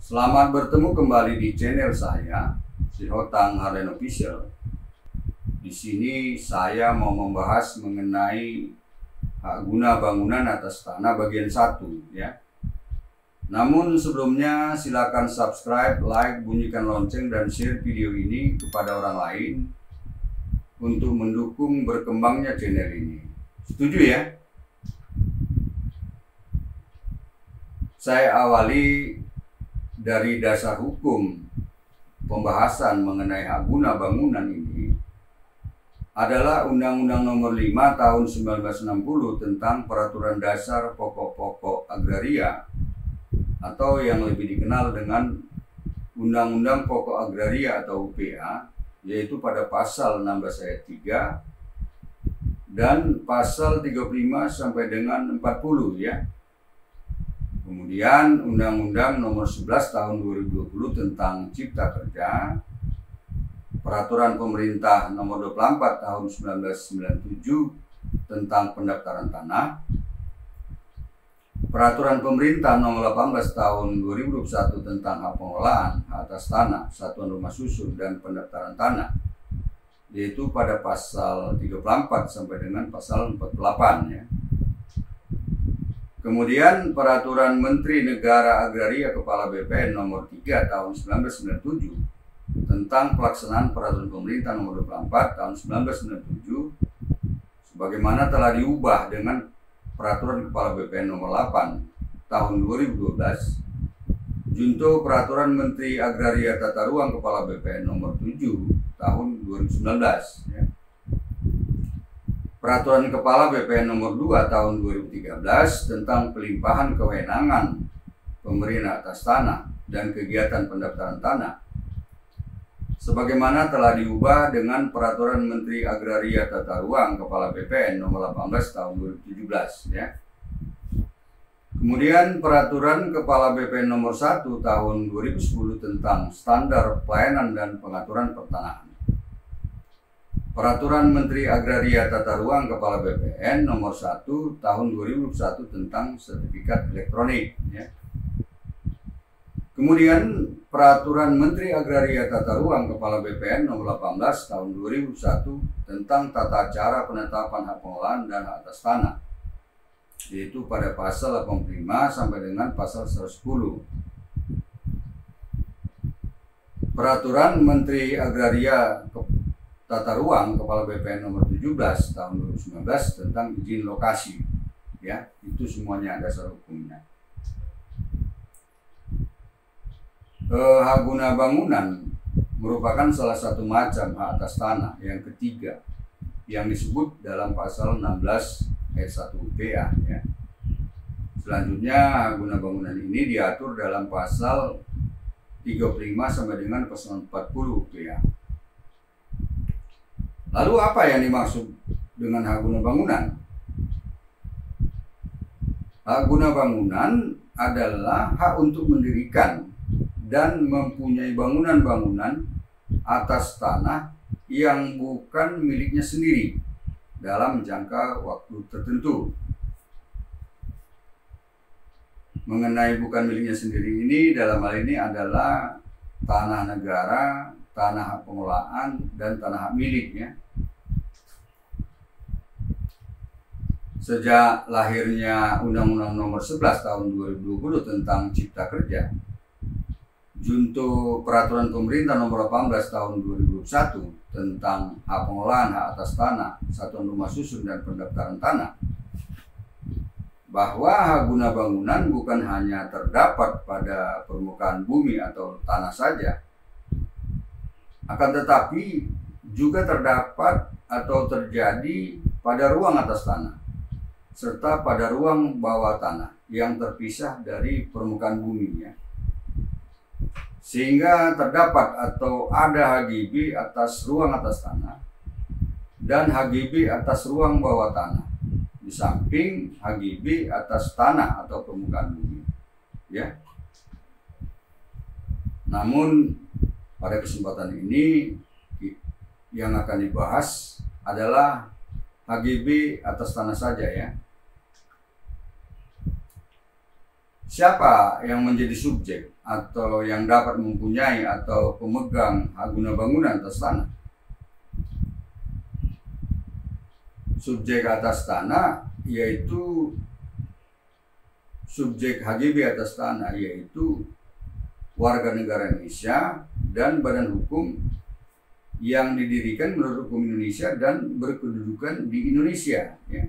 Selamat bertemu kembali di channel saya, Sihotang Harden Official. Di sini saya mau membahas mengenai hak guna bangunan atas tanah bagian 1 ya. Namun sebelumnya silakan subscribe, like, bunyikan lonceng dan share video ini kepada orang lain untuk mendukung berkembangnya channel ini. Setuju ya? Saya awali dari dasar hukum pembahasan mengenai hak guna bangunan ini adalah Undang-Undang Nomor 5 Tahun 1960 tentang Peraturan Dasar Pokok-Pokok Agraria atau yang lebih dikenal dengan Undang-Undang Pokok Agraria atau UPA, yaitu pada pasal 16 ayat 3 dan pasal 35 sampai dengan 40 ya. Kemudian Undang-Undang Nomor 11 Tahun 2020 tentang Cipta Kerja, Peraturan Pemerintah Nomor 24 Tahun 1997 tentang Pendaftaran Tanah, Peraturan Pemerintah Nomor 18 Tahun 2021 tentang hak pengelolaan atas tanah, satuan rumah susun dan pendaftaran tanah, yaitu pada pasal 34 sampai dengan pasal 48 ya. Kemudian Peraturan Menteri Negara Agraria Kepala BPN Nomor 3 Tahun 1997 tentang pelaksanaan Peraturan Pemerintah Nomor 24 Tahun 1997 sebagaimana telah diubah dengan Peraturan Kepala BPN Nomor 8 Tahun 2012 junto Peraturan Menteri Agraria Tata Ruang Kepala BPN Nomor 7 Tahun 2019 ya. Peraturan Kepala BPN Nomor 2 Tahun 2013 tentang pelimpahan kewenangan pemerintah atas tanah dan kegiatan pendaftaran tanah sebagaimana telah diubah dengan Peraturan Menteri Agraria Tata Ruang Kepala BPN Nomor 18 Tahun 2017 ya. Kemudian Peraturan Kepala BPN Nomor 1 Tahun 2010 tentang standar pelayanan dan pengaturan pertanahan. Peraturan Menteri Agraria Tata Ruang Kepala BPN Nomor 1 Tahun 2001 tentang sertifikat elektronik ya. Kemudian Peraturan Menteri Agraria Tata Ruang Kepala BPN Nomor 18 Tahun 2001 tentang tata cara penetapan hak pengelolaan dan hak atas tanah, yaitu pada pasal 85 sampai dengan pasal 110. Peraturan Menteri Agraria Tata Ruang Kepala BPN Nomor 17 Tahun 2019 tentang izin lokasi ya, itu semuanya dasar hukumnya. Hak guna bangunan merupakan salah satu macam hak atas tanah yang ketiga yang disebut dalam pasal 16 ayat 1 UPA ya. Selanjutnya hak guna bangunan ini diatur dalam pasal 35 sampai dengan pasal 40 UPA. Lalu apa yang dimaksud dengan hak guna bangunan? Hak guna bangunan adalah hak untuk mendirikan dan mempunyai bangunan-bangunan atas tanah yang bukan miliknya sendiri dalam jangka waktu tertentu. Mengenai bukan miliknya sendiri ini dalam hal ini adalah tanah negara, tanah hak pengelolaan, dan tanah hak miliknya. Sejak lahirnya Undang-Undang Nomor 11 Tahun 2020 tentang Cipta Kerja, junto Peraturan Pemerintah Nomor 18 Tahun 2021 tentang hak pengelolaan hak atas tanah, satuan rumah susun dan pendaftaran tanah, bahwa hak guna bangunan bukan hanya terdapat pada permukaan bumi atau tanah saja, akan tetapi juga terdapat atau terjadi pada ruang atas tanah serta pada ruang bawah tanah yang terpisah dari permukaan bumi ya. Sehingga terdapat atau ada HGB atas ruang atas tanah dan HGB atas ruang bawah tanah di samping HGB atas tanah atau permukaan bumi ya. Namun pada kesempatan ini yang akan dibahas adalah HGB atas tanah saja ya. Siapa yang menjadi subjek atau yang dapat mempunyai atau pemegang hak guna bangunan atas tanah. Subjek atas tanah yaitu subjek HGB atas tanah, yaitu warga negara Indonesia dan badan hukum yang didirikan menurut hukum Indonesia dan berkedudukan di Indonesia. Ya.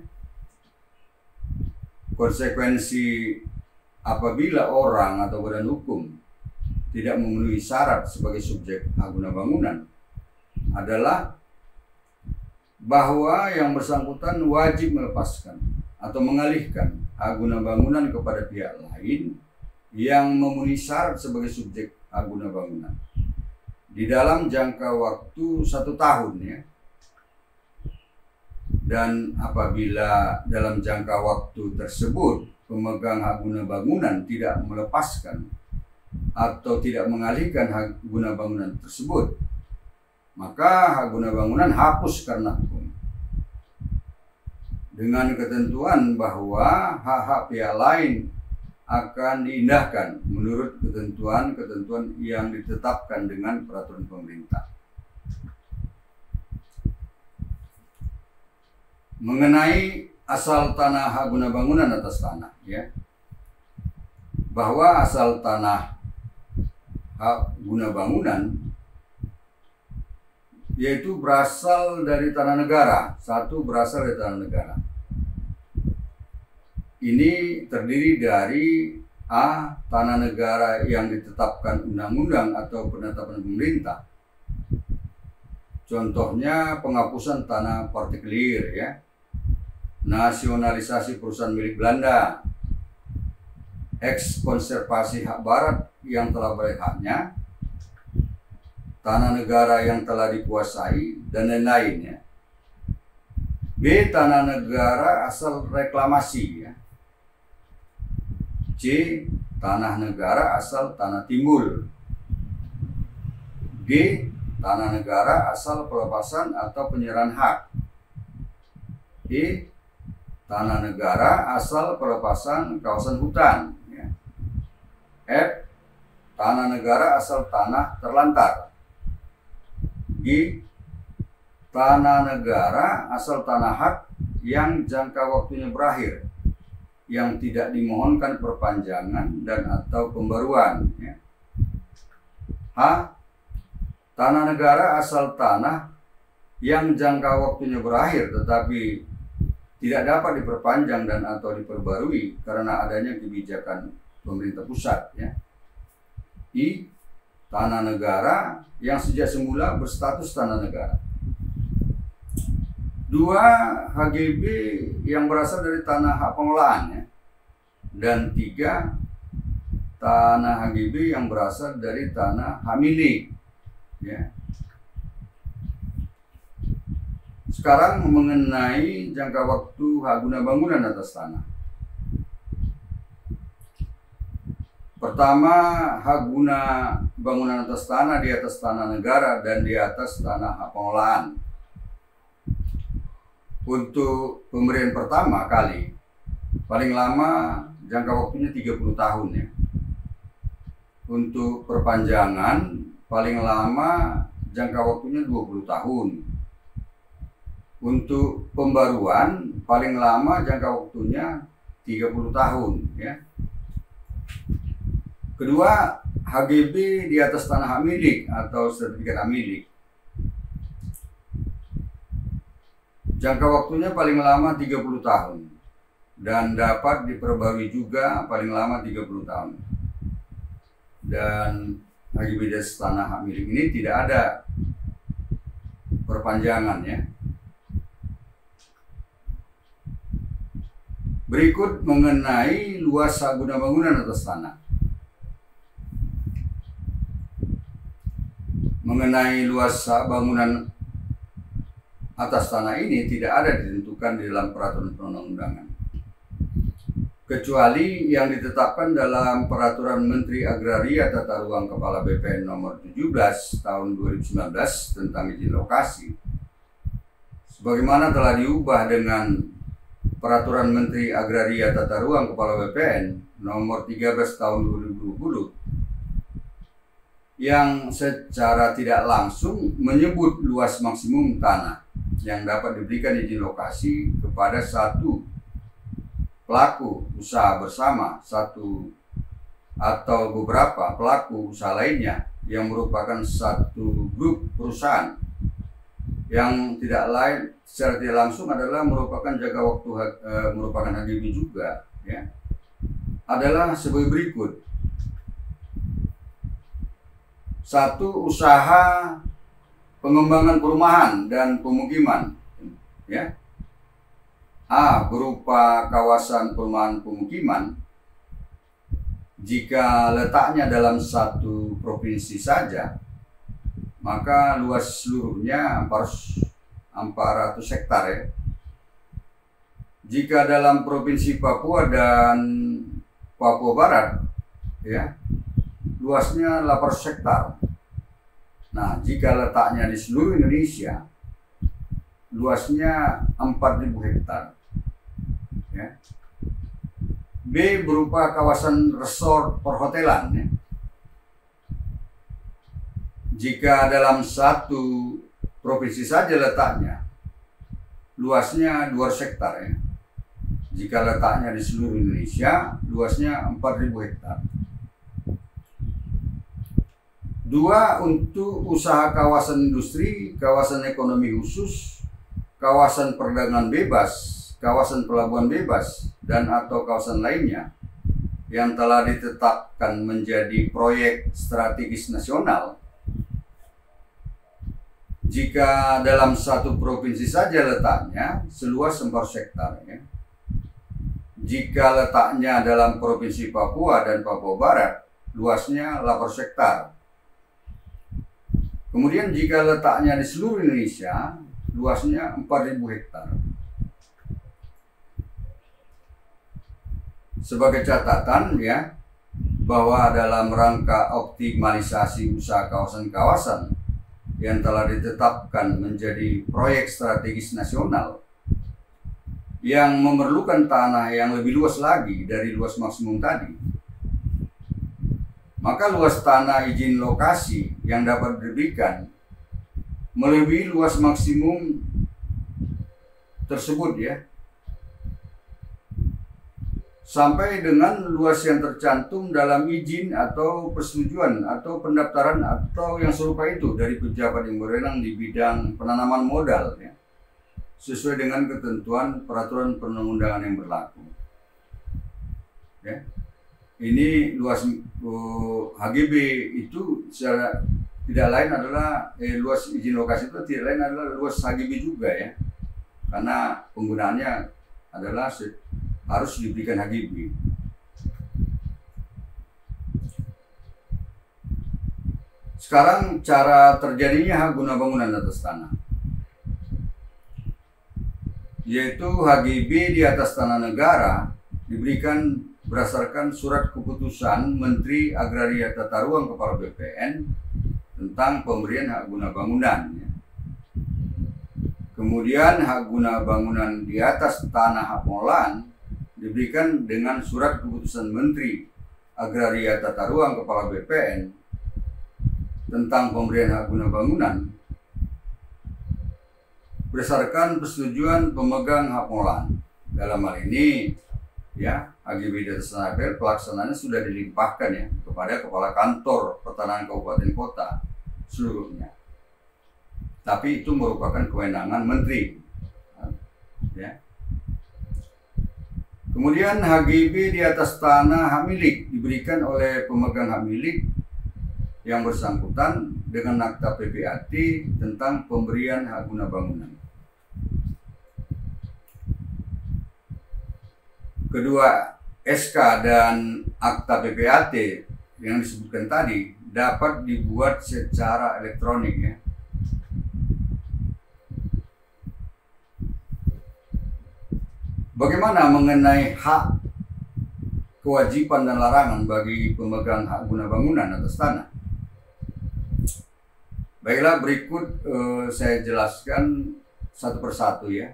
Konsekuensi apabila orang atau badan hukum tidak memenuhi syarat sebagai subjek hak guna bangunan adalah bahwa yang bersangkutan wajib melepaskan atau mengalihkan hak guna bangunan kepada pihak lain yang memenuhi syarat sebagai subjek hak guna bangunan di dalam jangka waktu 1 tahun, ya. Dan apabila dalam jangka waktu tersebut pemegang hak guna bangunan tidak melepaskan atau tidak mengalihkan hak guna bangunan tersebut, maka hak guna bangunan hapus karena hukum. Dengan ketentuan bahwa hak-hak pihak lain akan diindahkan menurut ketentuan-ketentuan yang ditetapkan dengan peraturan pemerintah. Mengenai asal tanah hak guna bangunan atas tanah, ya, bahwa asal tanah hak guna bangunan yaitu berasal dari tanah negara. Satu, berasal dari tanah negara. Ini terdiri dari A. Tanah negara yang ditetapkan undang-undang atau penetapan pemerintah. Contohnya penghapusan tanah partikelir, ya, nasionalisasi perusahaan milik Belanda, ekskonservasi hak barat yang telah balik haknya, tanah negara yang telah dikuasai, dan lain-lain, ya. B. Tanah negara asal reklamasi, ya. C. Tanah negara asal tanah timbul. D. Tanah negara asal pelepasan atau penyerahan hak. E. Tanah negara asal pelepasan kawasan hutan, ya. F. Tanah negara asal tanah terlantar. G. Tanah negara asal tanah hak yang jangka waktunya berakhir, yang tidak dimohonkan perpanjangan dan atau pembaruan, ya. H. Tanah negara asal tanah yang jangka waktunya berakhir tetapi tidak dapat diperpanjang dan atau diperbarui karena adanya kebijakan pemerintah pusat, ya. I. Tanah negara yang sejak semula berstatus tanah negara. 2. HGB yang berasal dari tanah hak pengelolaan, ya. Dan 3. Tanah HGB yang berasal dari tanah hak milik, ya. Sekarang mengenai jangka waktu hak guna bangunan atas tanah. Pertama, hak guna bangunan atas tanah di atas tanah negara dan di atas tanah hak pengelolaan. Untuk pemberian pertama kali, paling lama jangka waktunya 30 tahun, ya. Untuk perpanjangan, paling lama jangka waktunya 20 tahun. Untuk pembaruan, paling lama jangka waktunya 30 tahun, ya. Kedua, HGB di atas tanah hak milik atau sertifikat hak milik. Jangka waktunya paling lama 30 tahun dan dapat diperbarui juga paling lama 30 tahun. Dan HGB di atas tanah hak milik ini tidak ada perpanjangan, ya. Berikut mengenai luas hak guna bangunan atas tanah. Mengenai luas hak bangunan atas tanah ini tidak ada ditentukan di dalam peraturan perundang-undangan, kecuali yang ditetapkan dalam Peraturan Menteri Agraria Tata Ruang Kepala BPN nomor 17 tahun 2019 tentang izin lokasi, sebagaimana telah diubah dengan Peraturan Menteri Agraria Tata Ruang Kepala BPN nomor 13 tahun 2020 yang secara tidak langsung menyebut luas maksimum tanah yang dapat diberikan izin lokasi kepada satu pelaku usaha bersama satu atau beberapa pelaku usaha lainnya yang merupakan satu grup perusahaan yang tidak lain secara tidak langsung adalah merupakan jangka waktu merupakan HGB juga, ya, adalah sebagai berikut. Satu, usaha pengembangan perumahan dan pemukiman, ya. A, berupa kawasan perumahan pemukiman jika letaknya dalam satu provinsi saja, maka luas seluruhnya 400 hektar, ya. Jika dalam provinsi Papua dan Papua Barat, ya, luasnya 800 hektar. Nah, jika letaknya di seluruh Indonesia, luasnya 4.000 hektar. Ya. B, berupa kawasan resort perhotelan. Ya. Jika dalam satu provinsi saja letaknya, luasnya 200 hektar. Ya. Jika letaknya di seluruh Indonesia, luasnya 4.000 hektar. 2, untuk usaha kawasan industri, kawasan ekonomi khusus, kawasan perdagangan bebas, kawasan pelabuhan bebas, dan atau kawasan lainnya yang telah ditetapkan menjadi proyek strategis nasional. Jika dalam satu provinsi saja letaknya seluas 400 hektar, ya. Jika letaknya dalam provinsi Papua dan Papua Barat, luasnya 800 hektar. Kemudian jika letaknya di seluruh Indonesia, luasnya 4.000 hektar. Sebagai catatan, ya, bahwa dalam rangka optimalisasi usaha kawasan-kawasan yang telah ditetapkan menjadi proyek strategis nasional yang memerlukan tanah yang lebih luas lagi dari luas maksimum tadi, maka luas tanah izin lokasi yang dapat diberikan melebihi luas maksimum tersebut, ya, sampai dengan luas yang tercantum dalam izin atau persetujuan atau pendaftaran atau yang serupa itu dari pejabat yang berwenang di bidang penanaman modal, ya, sesuai dengan ketentuan peraturan perundang-undangan yang berlaku. Ya. Ini luas HGB itu secara tidak lain adalah luas izin lokasi itu tidak lain adalah luas HGB juga, ya, karena penggunaannya adalah harus diberikan HGB. Sekarang cara terjadinya hak guna bangunan atas tanah, yaitu HGB di atas tanah negara diberikan berdasarkan surat keputusan Menteri Agraria Tata Ruang Kepala BPN tentang pemberian hak guna bangunan. Ya. Kemudian hak guna bangunan di atas tanah hak pengelolaan diberikan dengan surat keputusan Menteri Agraria Tata Ruang Kepala BPN tentang pemberian hak guna bangunan berdasarkan persetujuan pemegang hak pengelolaan. Dalam hal ini, ya, HGB di atas tanah APL pelaksanaannya sudah dilimpahkan, ya, kepada Kepala Kantor Pertanahan Kabupaten Kota seluruhnya. Tapi itu merupakan kewenangan Menteri. Ya. Kemudian HGB di atas tanah hak milik diberikan oleh pemegang hak milik yang bersangkutan dengan akta PPAT tentang pemberian hak guna bangunan. Kedua, SK dan akta PPAT yang disebutkan tadi dapat dibuat secara elektronik, ya. Bagaimana mengenai hak, kewajiban dan larangan bagi pemegang hak guna bangunan atas tanah? Baiklah, berikut saya jelaskan satu persatu, ya.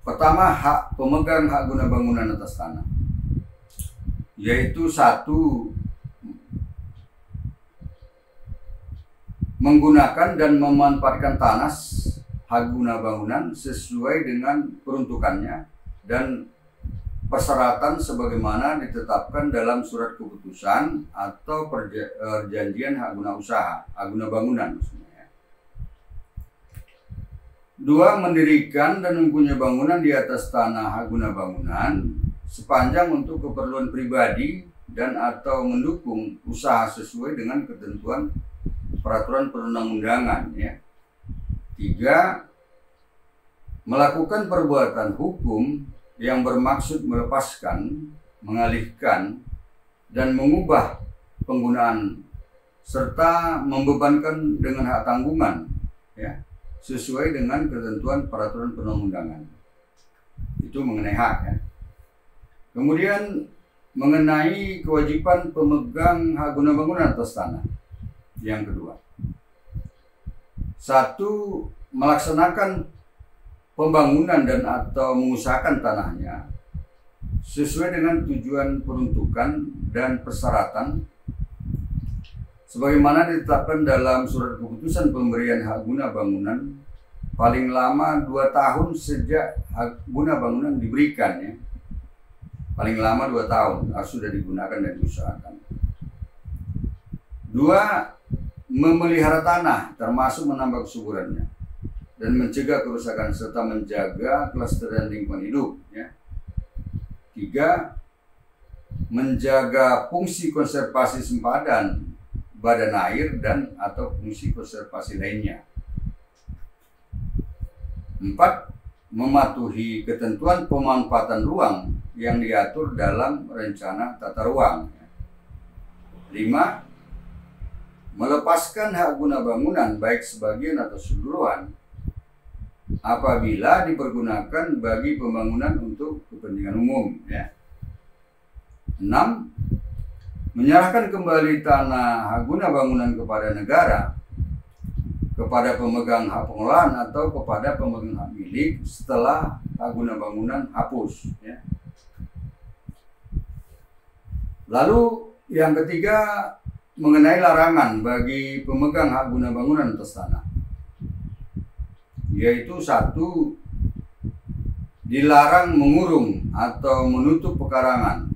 Pertama, hak pemegang hak guna bangunan atas tanah, yaitu 1, menggunakan dan memanfaatkan tanah hak guna bangunan sesuai dengan peruntukannya dan persyaratan sebagaimana ditetapkan dalam surat keputusan atau perjanjian hak guna usaha, hak guna bangunan maksudnya. 2. Mendirikan dan mempunyai bangunan di atas tanah hak guna bangunan sepanjang untuk keperluan pribadi dan atau mendukung usaha sesuai dengan ketentuan peraturan perundang-undangan ya. 3. Melakukan perbuatan hukum yang bermaksud melepaskan, mengalihkan, dan mengubah penggunaan serta membebankan dengan hak tanggungan ya, sesuai dengan ketentuan peraturan perundang-undangan. Itu mengenai hak ya. Kemudian mengenai kewajiban pemegang hak guna bangunan atas tanah. Yang kedua, 1. Melaksanakan pembangunan dan atau mengusahakan tanahnya sesuai dengan tujuan peruntukan dan persyaratan sebagaimana ditetapkan dalam surat keputusan pemberian hak guna bangunan paling lama 2 tahun sejak hak guna bangunan diberikan ya. Paling lama 2 tahun sudah digunakan dan diusahakan. 2. Memelihara tanah termasuk menambah kesuburannya dan mencegah kerusakan serta menjaga kelestarian lingkungan hidup ya. 3. Menjaga fungsi konservasi sempadan badan air dan atau fungsi konservasi lainnya. 4. Mematuhi ketentuan pemanfaatan ruang yang diatur dalam rencana tata ruang. 5. Melepaskan hak guna bangunan baik sebagian atau keseluruhan apabila dipergunakan bagi pembangunan untuk kepentingan umum ya. 6. Menyerahkan kembali tanah hak guna bangunan kepada negara, kepada pemegang hak pengelolaan atau kepada pemegang hak milik setelah hak guna bangunan hapus ya. Lalu yang ketiga mengenai larangan bagi pemegang hak guna bangunan atas tanah, yaitu 1. Dilarang mengurung atau menutup pekarangan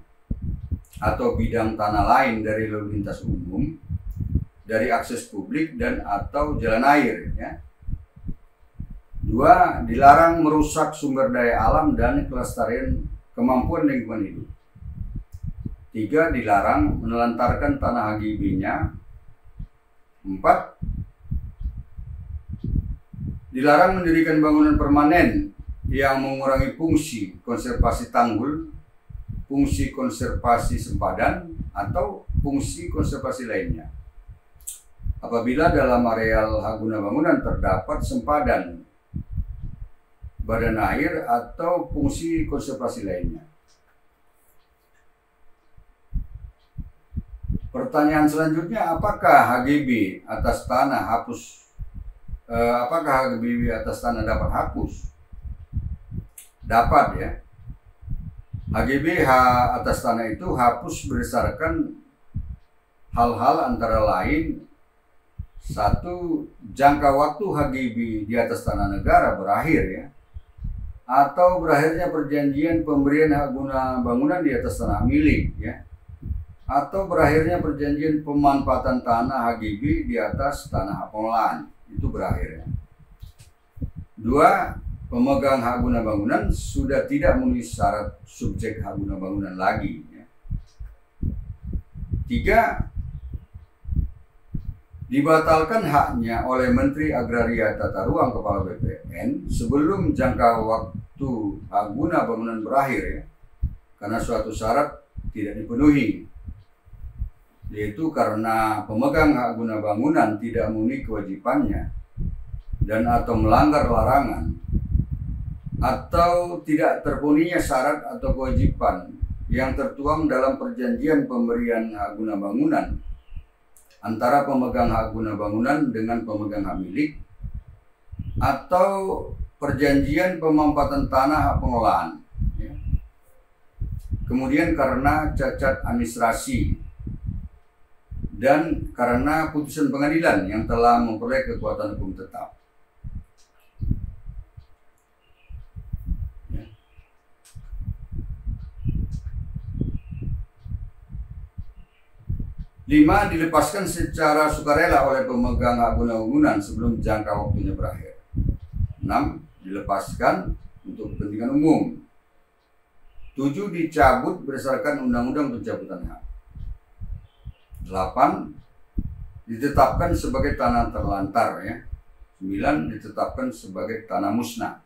atau bidang tanah lain dari lalu lintas umum, dari akses publik dan atau jalan air ya. 2. Dilarang merusak sumber daya alam dan kelestarian kemampuan lingkungan hidup. 3. Dilarang menelantarkan tanah HGB-nya. 4. Dilarang mendirikan bangunan permanen yang mengurangi fungsi konservasi tanggul, fungsi konservasi sempadan, atau fungsi konservasi lainnya. Apabila dalam areal hak guna bangunan terdapat sempadan, badan air, atau fungsi konservasi lainnya. Pertanyaan selanjutnya, apakah HGB atas tanah hapus? Apakah HGB atas tanah dapat hapus? Dapat ya. HGB atas tanah itu hapus berdasarkan hal-hal antara lain: 1. Jangka waktu HGB di atas tanah negara berakhir ya, atau berakhirnya perjanjian pemberian hak guna bangunan di atas tanah milik ya, atau berakhirnya perjanjian pemanfaatan tanah HGB di atas tanah hak pengelolaan, itu berakhir ya. 2. Pemegang hak guna bangunan sudah tidak memenuhi syarat subjek hak guna bangunan lagi ya. 3. Dibatalkan haknya oleh Menteri Agraria Tata Ruang Kepala BPN sebelum jangka waktu hak guna bangunan berakhir ya, karena suatu syarat tidak dipenuhi, yaitu karena pemegang hak guna bangunan tidak memenuhi kewajibannya dan atau melanggar larangan, atau tidak terpenuhinya syarat atau kewajiban yang tertuang dalam perjanjian pemberian hak guna bangunan antara pemegang hak guna bangunan dengan pemegang hak milik, atau perjanjian pemanfaatan tanah hak pengelolaan ya. Kemudian karena cacat administrasi dan karena putusan pengadilan yang telah memperoleh kekuatan hukum tetap. 5. Dilepaskan secara sukarela oleh pemegang hak guna bangunan sebelum jangka waktunya berakhir. 6. Dilepaskan untuk kepentingan umum. 7. Dicabut berdasarkan undang-undang pencabutan hak. 8. Ditetapkan sebagai tanah terlantar, ya. 9. Ditetapkan sebagai tanah musnah.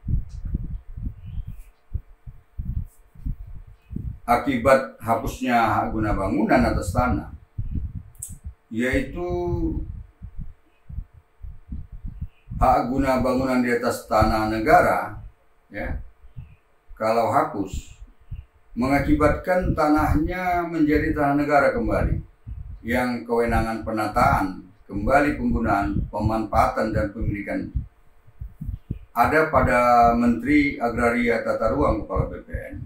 Akibat hapusnya hak guna bangunan atas tanah, yaitu hak guna bangunan di atas tanah negara, ya, kalau hapus mengakibatkan tanahnya menjadi tanah negara kembali, yang kewenangan penataan, kembali penggunaan, pemanfaatan dan pemilikan ada pada Menteri Agraria Tata Ruang Kepala BPN,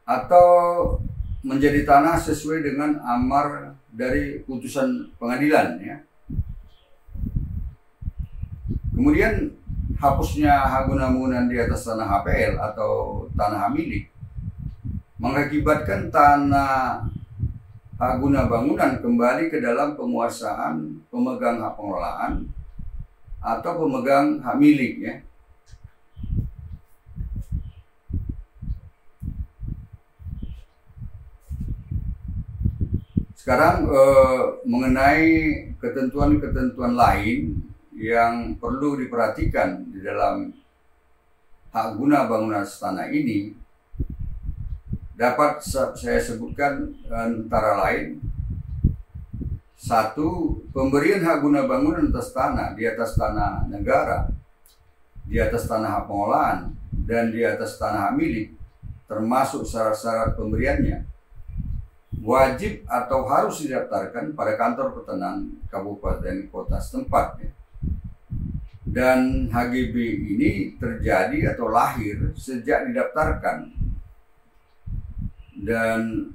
atau menjadi tanah sesuai dengan amar dari putusan pengadilan, ya. Kemudian hapusnya hak guna bangunan di atas tanah HPL atau tanah hak milik mengakibatkan tanah hak guna bangunan kembali ke dalam penguasaan pemegang hak pengelolaan atau pemegang hak milik, ya. Sekarang mengenai ketentuan-ketentuan lain yang perlu diperhatikan di dalam hak guna bangunan tanah ini, dapat saya sebutkan antara lain: 1. Pemberian hak guna bangunan atas tanah di atas tanah negara, di atas tanah hak pengelolaan, dan di atas tanah hak milik, termasuk syarat-syarat pemberiannya, wajib atau harus didaftarkan pada kantor pertanahan kabupaten kota setempat, ya. Dan HGB ini terjadi atau lahir sejak didaftarkan, dan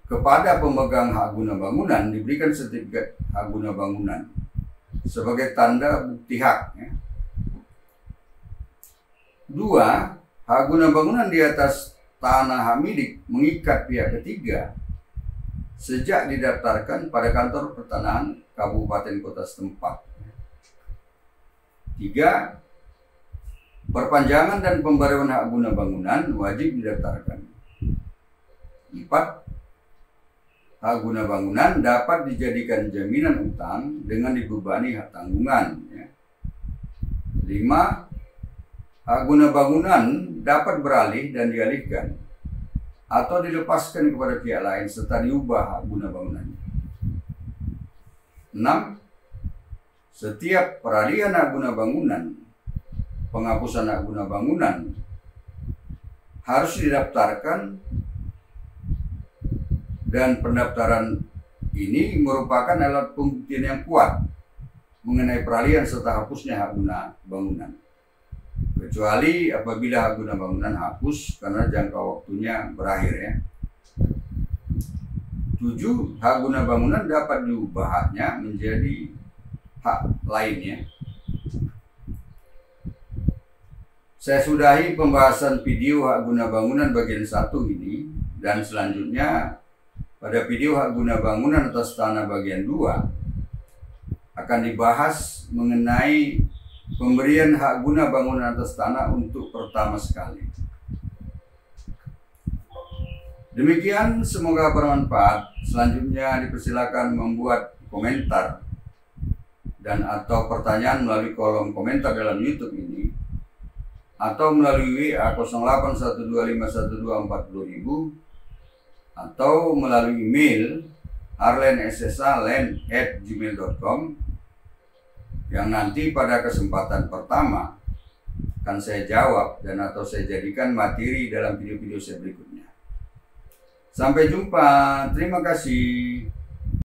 kepada pemegang hak guna bangunan diberikan sertifikat hak guna bangunan sebagai tanda bukti hak, ya. 2. Hak guna bangunan di atas tanah hak milik mengikat pihak ketiga sejak didaftarkan pada kantor pertanahan kabupaten kota setempat. 3. Perpanjangan dan pembaruan hak guna bangunan wajib didaftarkan. 4. Hak guna bangunan dapat dijadikan jaminan utang dengan dibebani hak tanggungan, ya. 5. Hak guna bangunan dapat beralih dan dialihkan atau dilepaskan kepada pihak lain serta diubah hak guna bangunannya. 6. Setiap peralihan hak guna bangunan, penghapusan hak guna bangunan harus didaftarkan, dan pendaftaran ini merupakan alat pembuktian yang kuat mengenai peralihan serta hapusnya hak guna bangunan, kecuali apabila hak guna bangunan hapus karena jangka waktunya berakhir, ya. 7. Hak guna bangunan dapat diubah haknya menjadi hak lainnya. Saya sudahi pembahasan video hak guna bangunan bagian 1 ini, dan selanjutnya pada video hak guna bangunan atas tanah bagian 2 akan dibahas mengenai pemberian hak guna bangunan atas tanah untuk pertama sekali. Demikian, semoga bermanfaat. Selanjutnya dipersilakan membuat komentar dan atau pertanyaan melalui kolom komentar dalam YouTube ini, atau melalui WA 081251240000, atau melalui email arlenssalen@gmail.com, yang nanti pada kesempatan pertama akan saya jawab dan atau saya jadikan materi dalam video-video saya berikutnya. Sampai jumpa, terima kasih.